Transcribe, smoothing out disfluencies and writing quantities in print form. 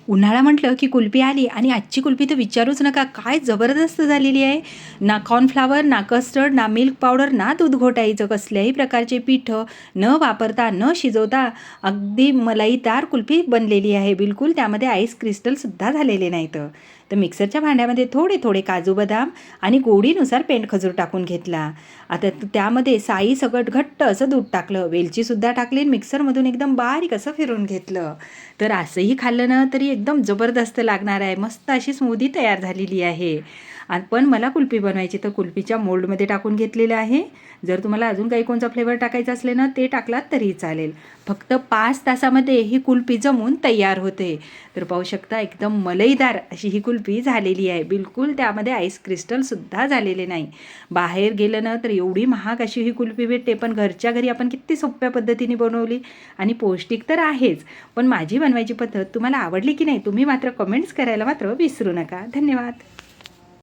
उन्हाळा म्हटलं की कुल्फी आली आणि आजची कुल्फी तर विचारूच नका, काय जबरदस्त झालेली आहे. ना कॉर्नफ्लॉवर, ना कस्टर्ड, ना मिल्क पावडर, ना दूध घोटायचं, कसल्याही प्रकारचे पीठं न वापरता, न शिजवता अगदी मलाईदार कुल्फी बनलेली आहे. बिलकुल त्यामध्ये आईस क्रिस्टलसुद्धा झालेले नाहीत. तर मिक्सरच्या भांड्यामध्ये थोडे थोडे काजू बदाम आणि गोडीनुसार पेंडखजूर टाकून घेतला. आता त्यामध्ये साई सगट घट्ट असं दूध टाकलं, वेलचीसुद्धा टाकली, मिक्सरमधून एकदम बारीक असं फिरून घेतलं. तर असंही खाल्लं ना तरी एकदम जबरदस्त लागणार आहे. मस्त अशी स्मूदी तयार झालेली आहे. पण मला कुल्फी बनवायची तर कुल्फीच्या मोल्डमध्ये टाकून घेतलेलं आहे. जर तुम्हाला अजून काही कोणता फ्लेवर टाकायचा असले ना ते टाकलात तरी चालेल. फक्त 5 तासामध्ये ही कुल्फी जमून तयार होते. तर पाहू शकता एकदम मलईदार अशी ही कुल्फी झालेली आहे. बिलकुल त्यामध्ये आईस क्रिस्टलसुद्धा झालेले नाही. बाहेर गेलं ना तर एवढी महाग अशी ही कुल्फी भेटते, पण घरच्या घरी आपण किती सोप्या पद्धतीने बनवली आणि पौष्टिक तर आहेच. पण माझी बनवायची पद्धत तुम्हाला आवडली की नाही तुम्ही मात्र कमेंट्स करायला मात्र विसरू नका. धन्यवाद.